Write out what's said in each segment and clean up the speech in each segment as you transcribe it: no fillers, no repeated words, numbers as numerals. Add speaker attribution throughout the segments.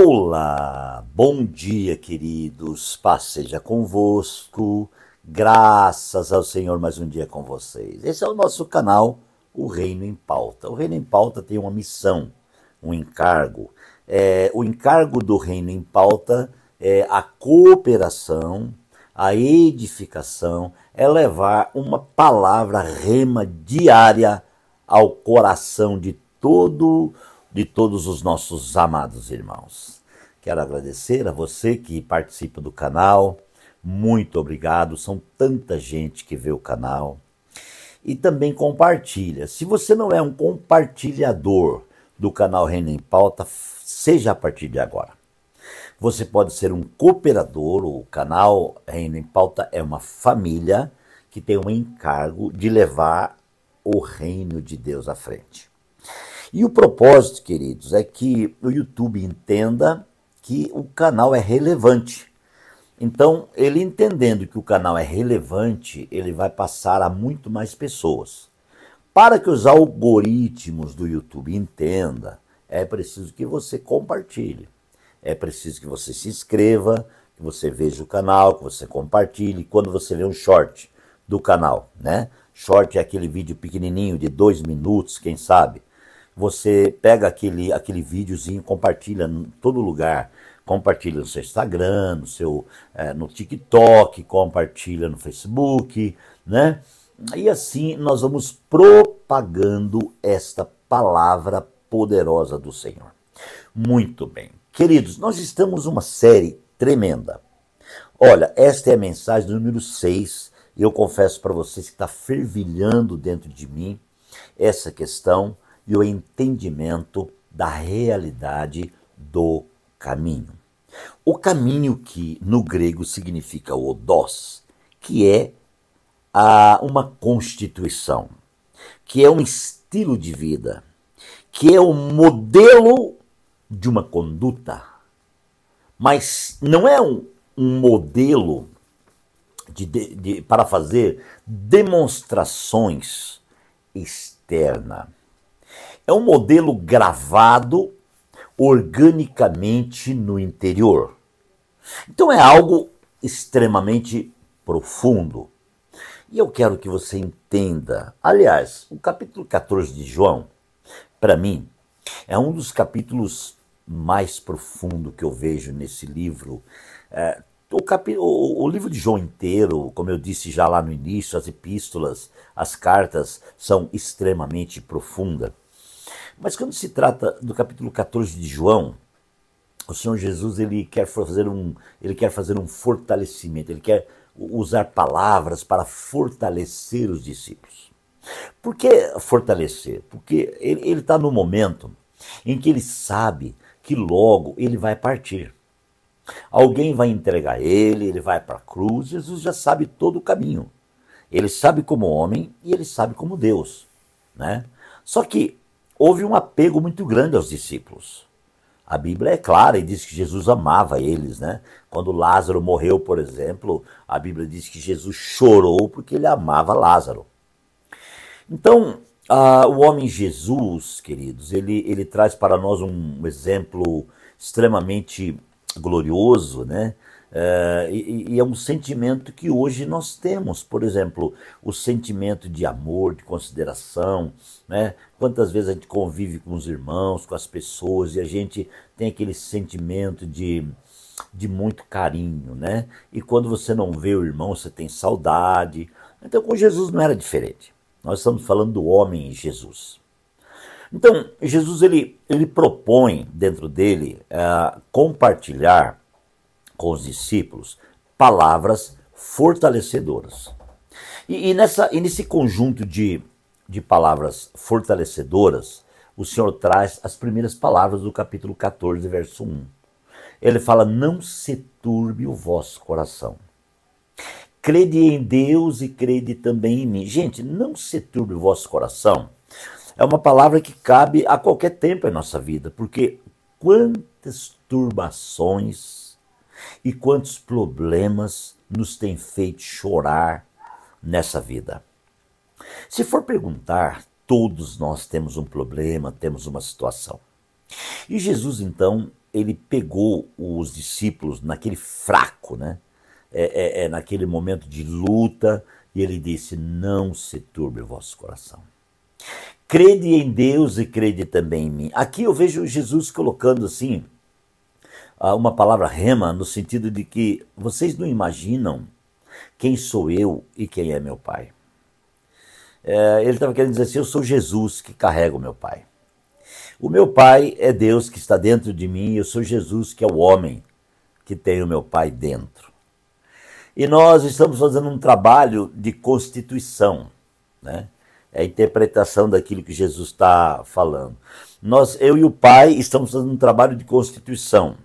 Speaker 1: Olá, bom dia, queridos, paz seja convosco, graças ao Senhor mais um dia com vocês. Esse é o nosso canal, o Reino em Pauta. O Reino em Pauta tem uma missão, um encargo. O encargo do Reino em Pauta é a cooperação, a edificação, é levar uma palavra rema diária ao coração de todos os nossos amados irmãos. Quero agradecer a você que participa do canal, muito obrigado, são tanta gente que vê o canal. E também compartilha. Se você não é um compartilhador do canal Reino em Pauta, seja a partir de agora. Você pode ser um cooperador, o canal Reino em Pauta é uma família que tem um encargo de levar o reino de Deus à frente. E o propósito, queridos, é que o YouTube entenda que o canal é relevante. Então, ele entendendo que o canal é relevante, ele vai passar a muito mais pessoas. Para que os algoritmos do YouTube entendam, é preciso que você compartilhe. É preciso que você se inscreva, que você veja o canal, que você compartilhe. Quando você vê um short do canal, né? Short é aquele vídeo pequenininho de 2 minutos, quem sabe? Você pega aquele videozinho, compartilha em todo lugar. Compartilha no seu Instagram, no TikTok, compartilha no Facebook, né? E assim nós vamos propagando esta palavra poderosa do Senhor. Muito bem. Queridos, nós estamos numa série tremenda. Olha, esta é a mensagem número 6. Eu confesso para vocês que está fervilhando dentro de mim essa questão e o entendimento da realidade do caminho. O caminho que no grego significa odos, que é uma constituição, que é um estilo de vida, que é um modelo de uma conduta, mas não é um modelo para fazer demonstrações externas. É um modelo gravado organicamente no interior. Então é algo extremamente profundo. E eu quero que você entenda. Aliás, o capítulo 14 de João, para mim, é um dos capítulos mais profundos que eu vejo nesse livro. O livro de João inteiro, como eu disse já lá no início, as epístolas, as cartas são extremamente profundas. Mas quando se trata do capítulo 14 de João, o Senhor Jesus ele quer fazer um fortalecimento, ele quer usar palavras para fortalecer os discípulos. Por que fortalecer? Porque ele está no momento em que ele sabe que logo ele vai partir. Alguém vai entregar ele vai para a cruz, Jesus já sabe todo o caminho. Ele sabe como homem e ele sabe como Deus, né? Só que houve um apego muito grande aos discípulos. A Bíblia é clara e diz que Jesus amava eles, né? Quando Lázaro morreu, por exemplo, a Bíblia diz que Jesus chorou porque ele amava Lázaro. Então, o homem Jesus, queridos, ele traz para nós um exemplo extremamente glorioso, né? E é um sentimento que hoje nós temos, por exemplo, o sentimento de amor, de consideração, né? Quantas vezes a gente convive com os irmãos, com as pessoas, e a gente tem aquele sentimento de muito carinho, né? E quando você não vê o irmão, você tem saudade. Então com Jesus não era diferente. Nós estamos falando do homem Jesus. Então Jesus ele propõe dentro dele compartilhar com os discípulos palavras fortalecedoras. E nesse conjunto de palavras fortalecedoras, o Senhor traz as primeiras palavras do capítulo 14, verso 1. Ele fala, não se turbe o vosso coração. Crede em Deus e crede também em mim. Gente, não se turbe o vosso coração. É uma palavra que cabe a qualquer tempo em nossa vida, porque quantas turbações e quantos problemas nos têm feito chorar nessa vida. Se for perguntar, todos nós temos um problema, temos uma situação. E Jesus, então, ele pegou os discípulos naquele fraco, né? Naquele momento de luta, e ele disse: não se turbe o vosso coração. Crede em Deus e crede também em mim. Aqui eu vejo Jesus colocando assim uma palavra rema, no sentido de que vocês não imaginam quem sou eu e quem é meu Pai. Ele estava querendo dizer assim: eu sou Jesus que carrega o meu Pai. O meu Pai é Deus que está dentro de mim, e eu sou Jesus que é o homem que tem o meu Pai dentro. E nós estamos fazendo um trabalho de constituição, né? É a interpretação daquilo que Jesus está falando. Eu e o Pai estamos fazendo um trabalho de constituição.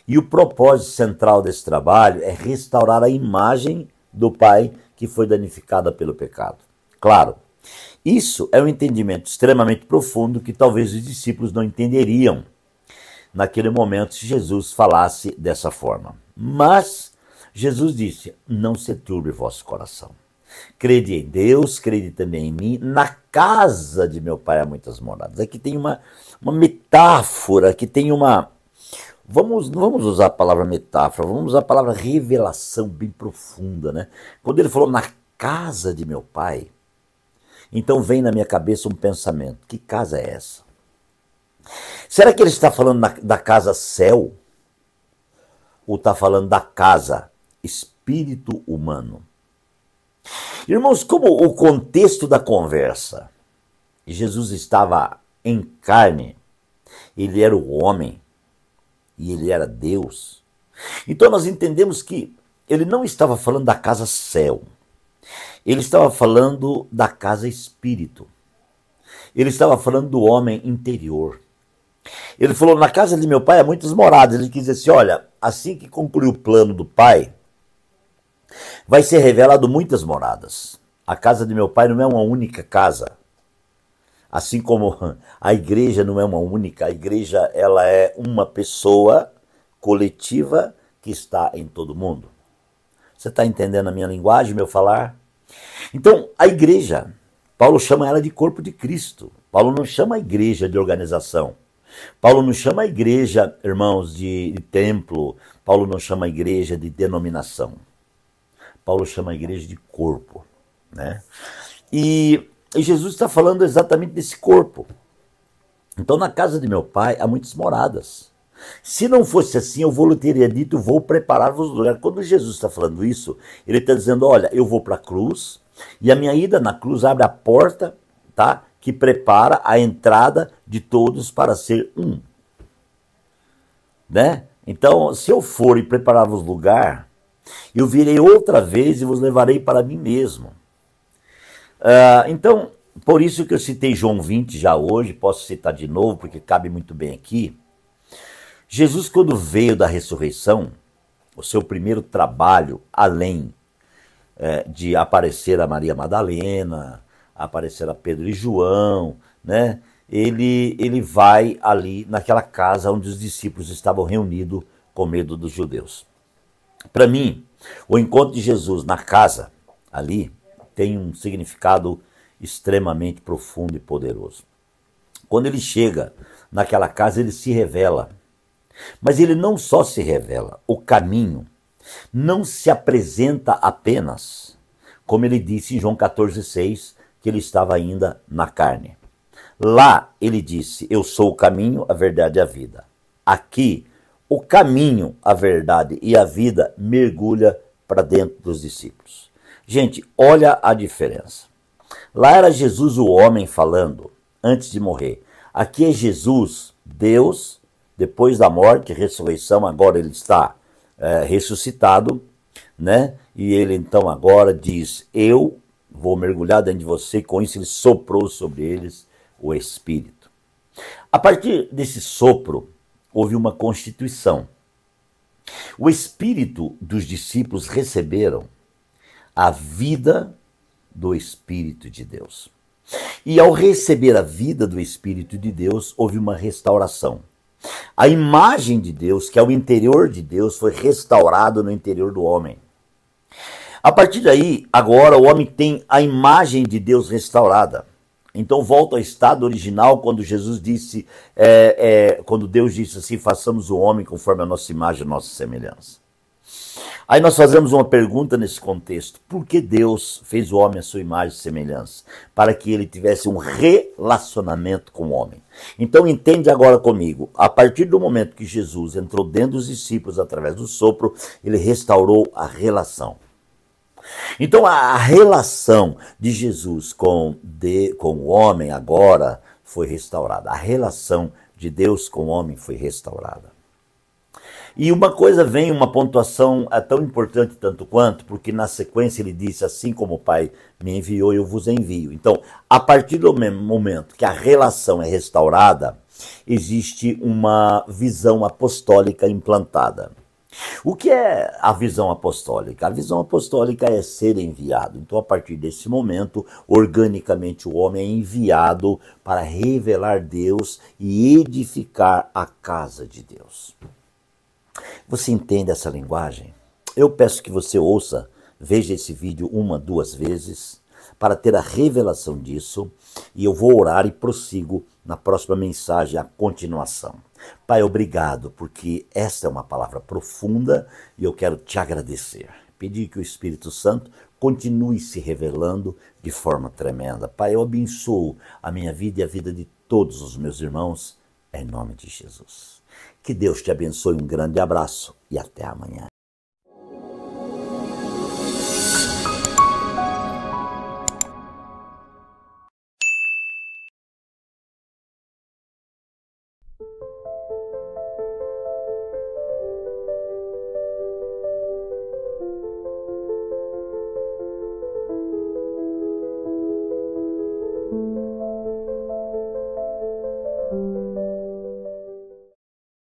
Speaker 1: E o propósito central desse trabalho é restaurar a imagem do Pai que foi danificada pelo pecado. Claro, isso é um entendimento extremamente profundo que talvez os discípulos não entenderiam naquele momento se Jesus falasse dessa forma. Mas Jesus disse: não se turbe vosso coração. Crede em Deus, crede também em mim. Na casa de meu Pai há muitas moradas. Aqui tem uma metáfora, aqui tem uma... Não vamos usar a palavra metáfora, vamos usar a palavra revelação bem profunda, né? Quando ele falou na casa de meu Pai, então vem na minha cabeça um pensamento: que casa é essa? Será que ele está falando da casa céu? Ou está falando da casa espírito humano? Irmãos, como o contexto da conversa, Jesus estava em carne, ele era o homem e ele era Deus. Então nós entendemos que ele não estava falando da casa céu, ele estava falando da casa espírito. Ele estava falando do homem interior. Ele falou: na casa de meu Pai há muitas moradas. Ele quis dizer assim: olha, assim que concluir o plano do Pai, vai ser revelado muitas moradas. A casa de meu Pai não é uma única casa. Assim como a igreja não é uma única, a igreja ela é uma pessoa coletiva que está em todo mundo. Você está entendendo a minha linguagem, meu falar? Então, a igreja, Paulo chama ela de corpo de Cristo. Paulo não chama a igreja de organização. Paulo não chama a igreja, irmãos, de templo. Paulo não chama a igreja de denominação. Paulo chama a igreja de corpo, né? E Jesus está falando exatamente desse corpo. Então, na casa de meu Pai há muitas moradas. Se não fosse assim, eu teria dito: vou preparar-vos lugar. Quando Jesus está falando isso, ele está dizendo: olha, eu vou para a cruz, e a minha ida na cruz abre a porta, tá, que prepara a entrada de todos para ser um. Né? Então, se eu for e preparar-vos lugar, eu virei outra vez e vos levarei para mim mesmo. Então, por isso que eu citei João 20 já hoje, posso citar de novo, porque cabe muito bem aqui. Jesus, quando veio da ressurreição, o seu primeiro trabalho, além de aparecer a Maria Madalena, aparecer a Pedro e João, né? Ele vai ali naquela casa onde os discípulos estavam reunidos com medo dos judeus. Para mim, o encontro de Jesus na casa ali tem um significado extremamente profundo e poderoso. Quando ele chega naquela casa, ele se revela. Mas ele não só se revela, o caminho não se apresenta apenas, como ele disse em João 14,6, que ele estava ainda na carne. Lá ele disse: eu sou o caminho, a verdade e a vida. Aqui, o caminho, a verdade e a vida mergulha para dentro dos discípulos. Gente, olha a diferença. Lá era Jesus o homem falando, antes de morrer. Aqui é Jesus, Deus, depois da morte e ressurreição, agora ele está ressuscitado, né? E ele então agora diz: eu vou mergulhar dentro de você. Com isso ele soprou sobre eles o Espírito. A partir desse sopro, houve uma constituição. O Espírito dos discípulos receberam a vida do Espírito de Deus. E ao receber a vida do Espírito de Deus, houve uma restauração. A imagem de Deus, que é o interior de Deus, foi restaurado no interior do homem. A partir daí, agora o homem tem a imagem de Deus restaurada. Então volta ao estado original quando Jesus disse, quando Deus disse assim, façamos o homem conforme a nossa imagem, a nossa semelhança. Aí nós fazemos uma pergunta nesse contexto: por que Deus fez o homem à sua imagem e semelhança? Para que ele tivesse um relacionamento com o homem. Então entende agora comigo, a partir do momento que Jesus entrou dentro dos discípulos através do sopro, ele restaurou a relação. Então a relação de Jesus com o homem agora foi restaurada. A relação de Deus com o homem foi restaurada. E uma coisa vem, uma pontuação tão importante tanto quanto, porque na sequência ele disse, assim como o Pai me enviou, eu vos envio. Então, a partir do momento que a relação é restaurada, existe uma visão apostólica implantada. O que é a visão apostólica? A visão apostólica é ser enviado. Então, a partir desse momento, organicamente o homem é enviado para revelar Deus e edificar a casa de Deus. Você entende essa linguagem? Eu peço que você ouça, veja esse vídeo uma, duas vezes, para ter a revelação disso, e eu vou orar e prossigo na próxima mensagem, a continuação. Pai, obrigado, porque esta é uma palavra profunda e eu quero te agradecer. Pedir que o Espírito Santo continue se revelando de forma tremenda. Pai, eu abençoo a minha vida e a vida de todos os meus irmãos, em nome de Jesus. Que Deus te abençoe, um grande abraço e até amanhã.
Speaker 2: Thank you.